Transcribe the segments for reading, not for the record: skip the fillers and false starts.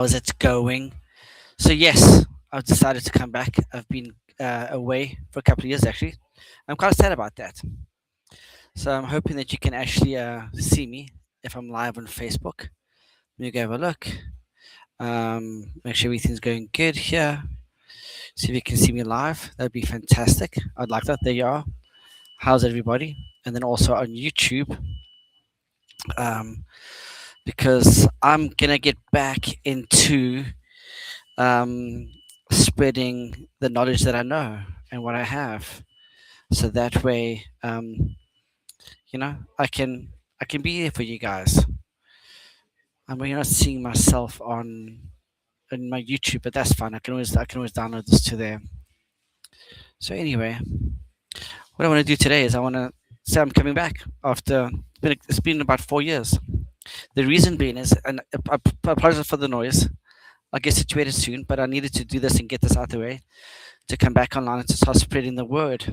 How's it going? So yes, I've decided to come back. I've been away for a couple of years actually. I'm quite sad about that. So I'm hoping that you can actually see me if I'm live on Facebook. Let me go have a look. Make sure everything's going good here. See if you can see me live. That'd be fantastic. I'd like that. There you are. How's everybody? And then also on YouTube, um, because I'm gonna get back into um, spreading the knowledge that I know and what I have, so that way, I can be here for you guys. I mean, you're not seeing myself on my YouTube, but that's fine. I can always download this to there. So anyway, what I want to do today is I want to say I'm coming back after it's been about 4 years. The reason being is, and I apologize for the noise. I'll get situated soon, but I needed to do this and get this out of the way to come back online and to start spreading the word.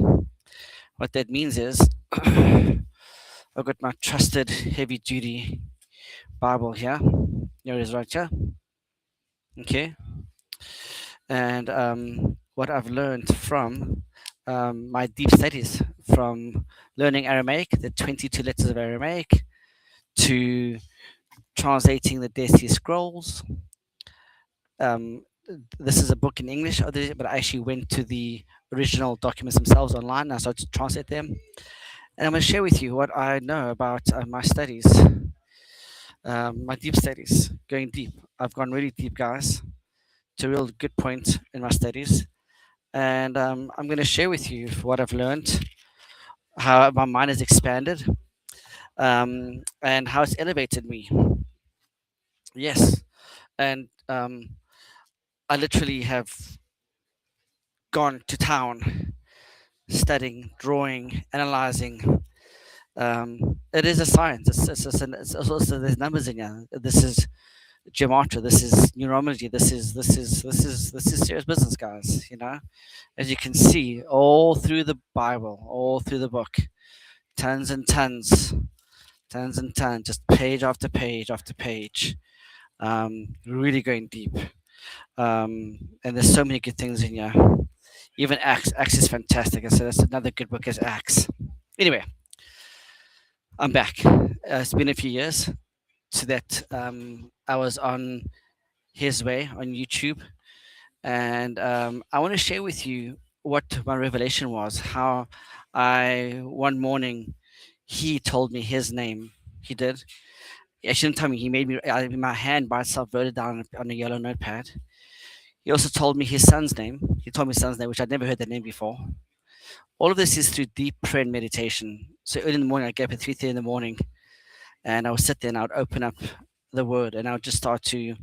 What that means is I've got my trusted heavy duty Bible here. Here it is right here. Okay. And what I've learned from my deep studies, from learning Aramaic, the 22 letters of Aramaic, to translating the Dead Sea Scrolls. Um, this is a book in English, but I actually went to the original documents themselves online and I started to translate them. And I'm going to share with you what I know about my studies, my deep studies, going deep. I've gone really deep, guys, to a real good point in my studies. And I'm going to share with you what I've learned, how my mind has expanded, and how it's elevated me. Yes. And I literally have gone to town studying, drawing, analyzing. It is a science. It's also there's numbers in here. This is gematria. This is numerology. This is serious business, guys. As you can see, all through the Bible, all through the book, tons and tons, tons and tons, just page after page after page. Really going deep. And there's so many good things in here. Even Acts. Acts is fantastic. I said that's another good book is Acts. Anyway, I'm back. It's been a few years to that. I was on His Way on YouTube, and I want to share with you what my revelation was. How I one morning he told me his name. He did. He actually didn't tell me. He made me. My hand by itself wrote it down on a yellow notepad. He also told me his son's name. He told me his son's name, which I'd never heard that name before. All of this is through deep prayer and meditation. So early in the morning, I get up at 3:30 in the morning, and I would sit there and I would open up the Word, and I would just start to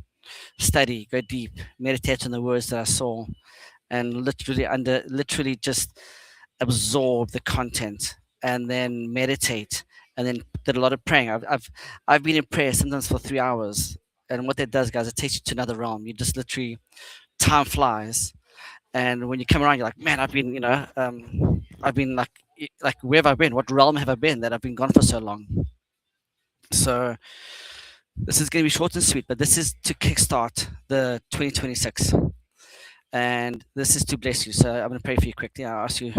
study, go deep, meditate on the words that I saw, and literally just absorb the content, and then meditate, and then did a lot of praying. I've been in prayer sometimes for 3 hours, and what that does, guys, it takes you to another realm. You just literally time flies, and when you come around, you're like, man, I've been like where have I been? What realm have I been that I've been gone for so long? So this is going to be short and sweet, but this is to kickstart the 2026. And this is to bless you. So I'm going to pray for you quickly. I ask you,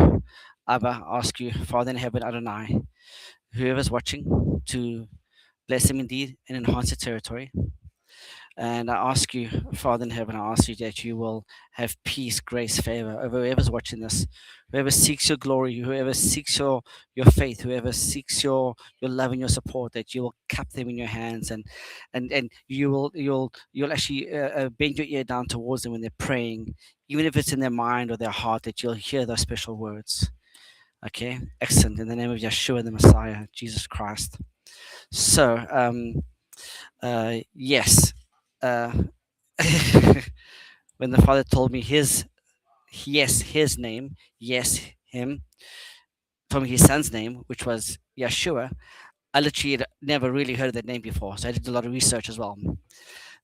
Abba, ask you, Father in heaven, Adonai, whoever's watching, to bless them indeed and enhance their territory. And I ask you, Father in heaven, I ask you that you will have peace, grace, favor over whoever's watching this, whoever seeks your glory, whoever seeks your faith, whoever seeks your love and your support, that you will cup them in your hands, and you'll actually bend your ear down towards them when they're praying, even if it's in their mind or their heart, that you'll hear those special words. Okay, excellent. In the name of Yeshua, the Messiah, Jesus Christ. So, yes. Uh, when the Father told me his name, yes, him, told me his son's name, which was Yeshua, I literally had never really heard of that name before. So I did a lot of research as well.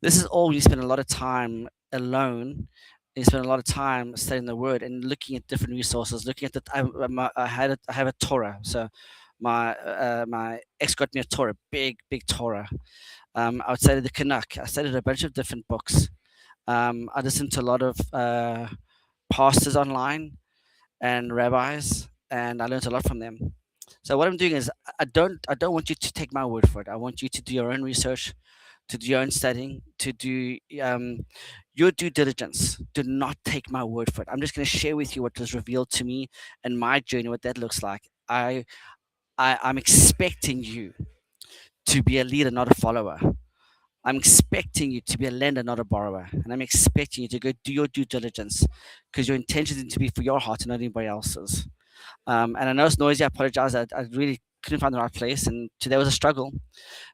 This is all when you spend a lot of time alone. You spend a lot of time studying the Word and looking at different resources. Looking at I have a Torah. So my ex got me a Torah, big Torah. I would study the Canuck. I studied a bunch of different books. I listened to a lot of pastors online and rabbis, and I learned a lot from them. So what I'm doing is I don't want you to take my word for it. I want you to do your own research, to do your own studying, to do your due diligence. Do not take my word for it. I'm just going to share with you what was revealed to me and my journey, what that looks like. I'm expecting you to be a leader, not a follower. I'm expecting you to be a lender, not a borrower. And I'm expecting you to go do your due diligence because your intention is to be for your heart and not anybody else's. And I know it's noisy. I apologize. I really couldn't find the right place. And today was a struggle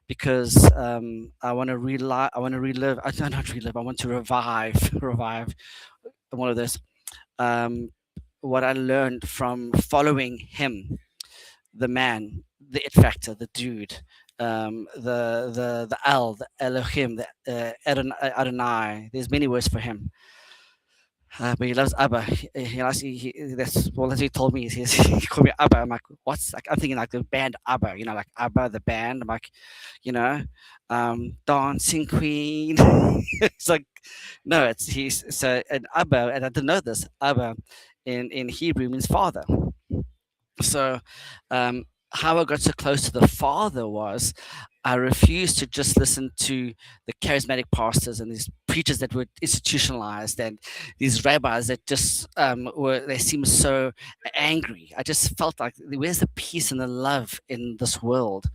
because I want to relive. I want to relive. I don't not relive. I want to revive, revive one of this. Um, what I learned from following him, the man, the it factor, the dude, the El, the Elohim, the Adonai. There's many words for him. But he loves Abba. He likes, that's well, as he told me. He called me Abba. I'm like, what's like? I'm thinking like the band Abba. Like Abba, the band. I'm like, you know, Dancing Queen. It's like, no, it's he's so an Abba, and I didn't know this. Abba, in Hebrew means father. So, how I got so close to the Father was I refused to just listen to the charismatic pastors and these preachers that were institutionalized and these rabbis that just they seemed so angry. I just felt like where's the peace and the love in this world?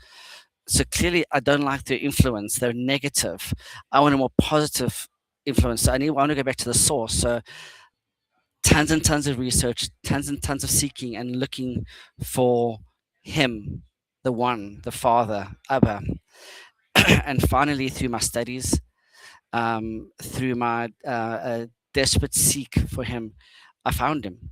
So clearly, I don't like their influence. They're negative. I want a more positive influence. So I want to go back to the source. So tons and tons of research, tons and tons of seeking and looking for him, the one, the Father, Abba. And finally, through my studies, through my desperate seek for him, I found him.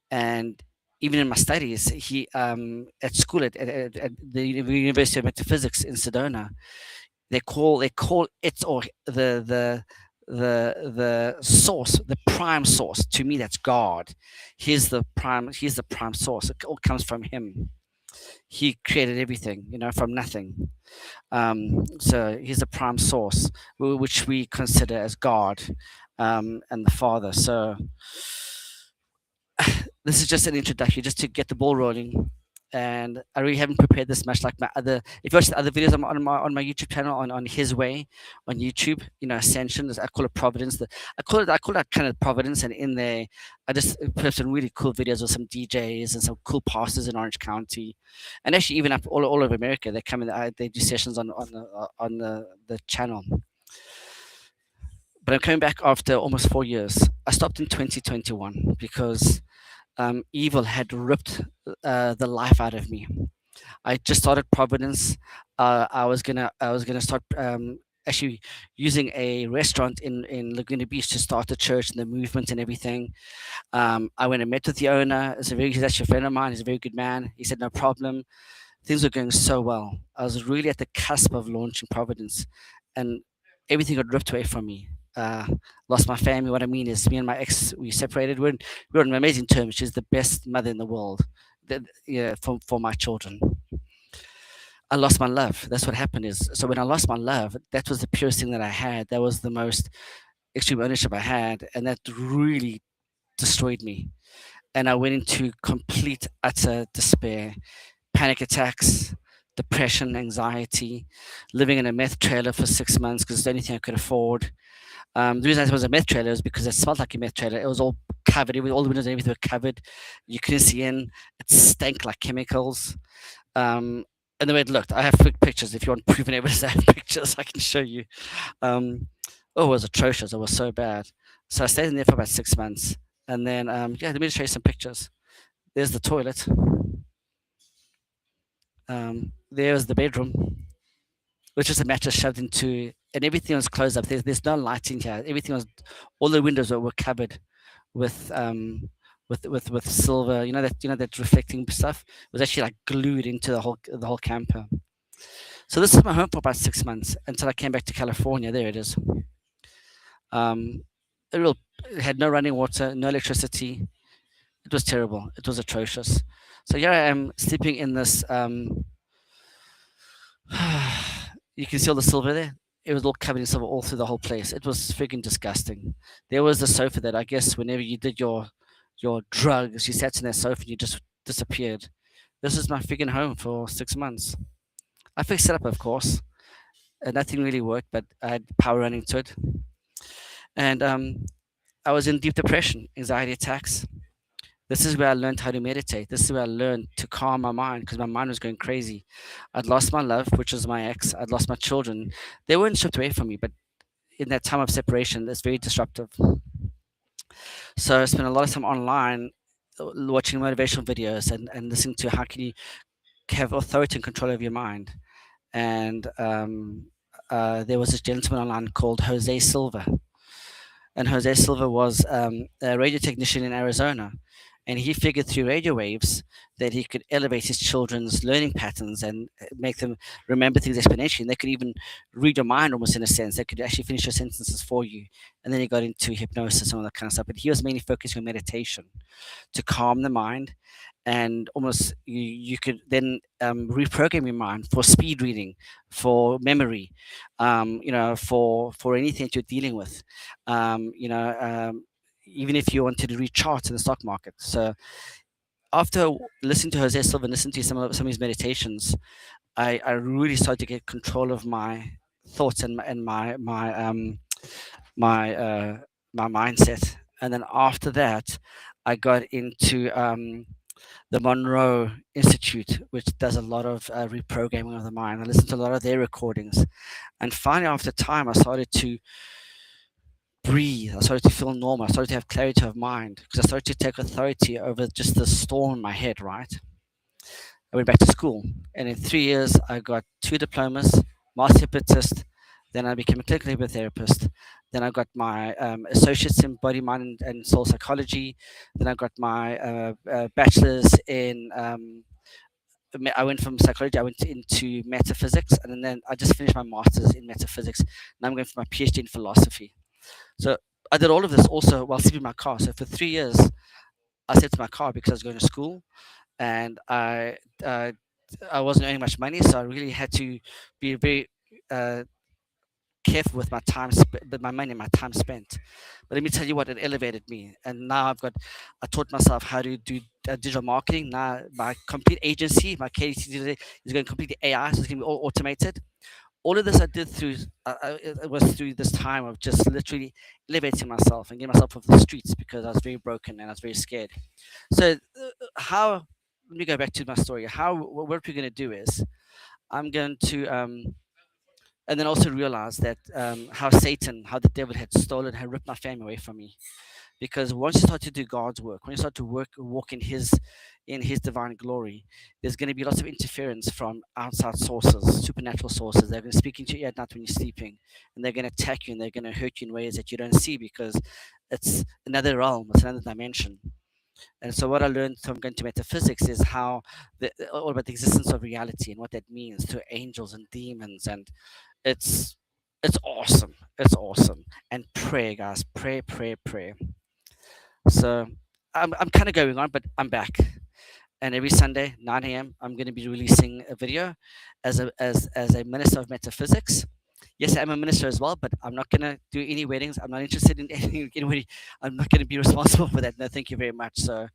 And even in my studies, he at school at the University of Metaphysics in Sedona, they call it or the source, the prime source. To me, that's God. He's the prime source. It all comes from him. He created everything, from nothing. So he's the prime source, which we consider as God, and the Father. So this is just an introduction, just to get the ball rolling. And I really haven't prepared this much like my other. If you watch the other videos on my YouTube channel on His Way on YouTube, Ascension. I call it Providence. I call it kind of Providence, and in there, I just put some really cool videos with some DJs and some cool pastors in Orange County, and actually even up all over America. They come in. They do sessions on the channel. But I'm coming back after almost 4 years. I stopped in 2021 because evil had ripped the life out of me. I just started Providence. I was gonna start actually using a restaurant in Laguna Beach to start the church and the movement and everything. I went and met with the owner. He's actually a friend of mine. He's a very good man. He said no problem. Things were going so well. I was really at the cusp of launching Providence, and everything got ripped away from me. Lost my family. What I mean is, me and my ex, we separated. We're on amazing terms. She's the best mother in the world. Yeah, for my children. I lost my love. That's what happened. Is so when I lost my love, that was the purest thing that I had. That was the most extreme ownership I had, and that really destroyed me. And I went into complete utter despair, panic attacks, depression, anxiety, living in a meth trailer for 6 months because it's the only thing I could afford. The reason I was a meth trailer is because it smelled like a meth trailer. It was all covered. All the windows and everything were covered. You couldn't see in. It stank like chemicals. And the way it looked, I have pictures. If you want proven evidence, I have pictures I can show you. It was atrocious. It was so bad. So I stayed in there for about 6 months. And then, yeah, let me show you some pictures. There's the toilet. There's the bedroom, which is a mattress shoved into, and everything was closed up. There's no lighting here. Everything was, all the windows were covered with with silver. That reflecting stuff was actually like glued into the whole camper. So this is my home for about 6 months until I came back to California. There it is. Um, it had no running water, no electricity. It was terrible. It was atrocious. So here I am sleeping in this You can see all the silver there. It was all covered in silver all through the whole place. It was freaking disgusting. There was the sofa that I guess whenever you did your drugs, you sat in that sofa and you just disappeared. This is my freaking home for 6 months. I fixed it up, of course, and nothing really worked, but I had power running to it. And I was in deep depression, anxiety attacks. This is where I learned how to meditate. This is where I learned to calm my mind because my mind was going crazy. I'd lost my love, which was my ex. I'd lost my children. They weren't stripped away from me, but in that time of separation, it's very disruptive. So I spent a lot of time online watching motivational videos and listening to how can you have authority and control over your mind. And there was this gentleman online called Jose Silva, and Jose Silva was a radio technician in Arizona. And he figured through radio waves that he could elevate his children's learning patterns and make them remember things exponentially. And they could even read your mind almost in a sense. They could actually finish your sentences for you. And then he got into hypnosis and all that kind of stuff. But he was mainly focusing on meditation to calm the mind, and almost you could then reprogram your mind for speed reading, for memory, for anything that you're dealing with, even if you wanted to read charts in the stock market. So after listening to Jose Silva and listening to some of his meditations, I really started to get control of my thoughts and my my mindset. And then after that, I got into the Monroe Institute, which does a lot of reprogramming of the mind. I listened to a lot of their recordings, and finally, after time, I started to breathe. I started to feel normal. I started to have clarity of mind because I started to take authority over just the storm in my head. Right. I went back to school, and in 3 years, I got 2 diplomas, master hypnotist. Then I became a clinical hypnotherapist. Then I got my associates in body, mind, and soul psychology. Then I got my bachelor's in. I went from psychology. I went into metaphysics, and then I just finished my master's in metaphysics. Now I'm going for my PhD in philosophy. So I did all of this also while sleeping in my car. So for 3 years, I slept in my car because I was going to school, and I wasn't earning much money, so I really had to be very uh, careful with my time, with my money, my time spent. But let me tell you what, it elevated me, and now I taught myself how to do digital marketing. Now my complete agency, my KDC is going completely AI, so it's going to be all automated. All of this I did through it was through this time of just literally elevating myself and getting myself off the streets because I was very broken and I was very scared. So how? Let me go back to my story. How what we're going to do is I'm going to and then also realize that how Satan, how the devil had stolen, had ripped my family away from me. Because once you start to do God's work, when you start to walk in His divine glory, there's going to be lots of interference from outside sources, supernatural sources. They're going to speak into you at night when you're sleeping, and they're going to attack you and they're going to hurt you in ways that you don't see because it's another realm, it's another dimension. And so, what I learned from going to metaphysics is how all about the existence of reality and what that means to angels and demons, and it's it's awesome. It's awesome. And pray, guys, pray, pray, pray. So I'm kind of going on, but I'm back. And every Sunday, 9 a.m., I'm going to be releasing a video as a minister of metaphysics. Yes, I'm a minister as well, but I'm not going to do any weddings. I'm not interested in any. I'm not going to be responsible for that. No, thank you very much. So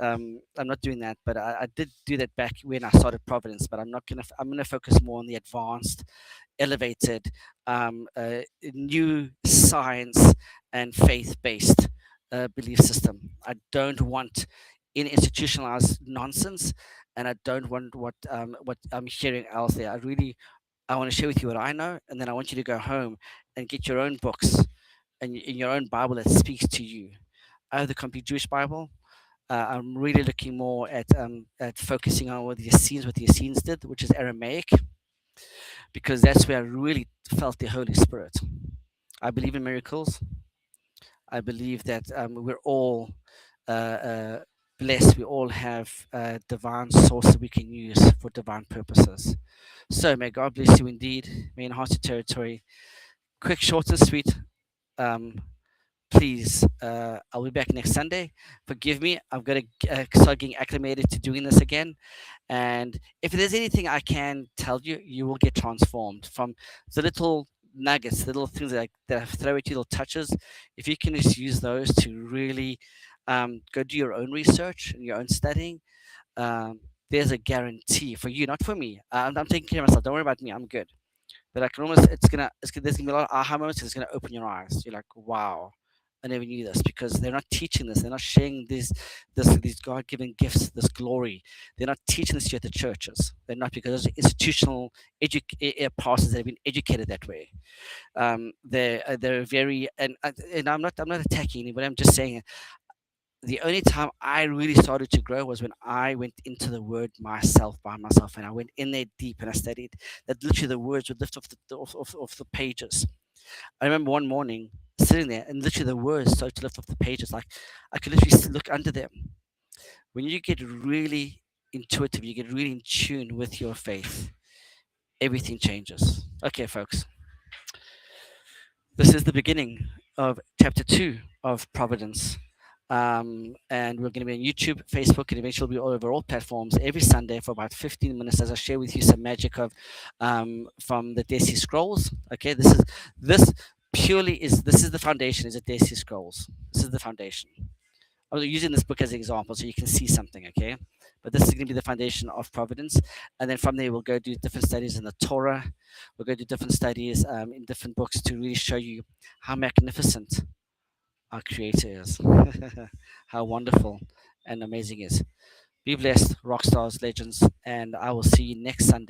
I'm not doing that, but I did do that back when I started Providence. But I'm not going to. I'm going to focus more on the advanced, elevated, new science and faith-based belief system. I don't want any institutionalized nonsense, and I don't want what I'm hearing out there. I want to share with you what I know, and then I want you to go home and get your own books and in your own Bible that speaks to you. I have the complete Jewish Bible. I'm really looking more at focusing on what the Essenes did, which is Aramaic, because that's where I really felt the Holy Spirit. I believe in miracles. I believe that we're all uh, uh, blessed. We all have divine sources we can use for divine purposes. So may God bless you indeed. May enhance your territory. Quick, short, and sweet. Um, please, I'll be back next Sunday. Forgive me. I'm going to start getting acclimated to doing this again. And if there's anything I can tell you, you will get transformed from the little nuggets, the little things that I throw at you, little touches. If you can just use those to really go do your own research and your own studying, um, there's a guarantee for you, not for me. I'm taking care of myself. Don't worry about me. I'm good. But I can almost, there's gonna be a lot of aha moments. It's gonna open your eyes. You're like, wow, I never knew this, because they're not teaching this. They're not sharing these God-given gifts, this glory. They're not teaching this yet at the churches. They're not, because those institutional pastors that have been educated that way. They're very, and I'm not attacking anybody. I'm just saying the only time I really started to grow was when I went into the word myself, by myself, and I went in there deep and I studied that literally the words would lift off the pages. I remember one morning sitting there and literally the words started to lift off the pages. Like I could literally look under them. When you get really intuitive, you get really in tune with your faith, everything changes. Okay, folks, this is the beginning of chapter 2 of Providence. And we're going to be on YouTube, Facebook, and eventually be all over all platforms every Sunday for about 15 minutes as I share with you some magic of from the Dead Sea Scrolls. Okay, this this is the foundation. Is the Dead Sea Scrolls. This is the foundation. I'm using this book as an example so you can see something. Okay, but this is going to be the foundation of Providence, and then from there we'll go do different studies in the Torah. We'll go do different studies in different books to really show you how magnificent our Creator is, how wonderful and amazing is. Be blessed, rock stars, legends, and I will see you next Sunday.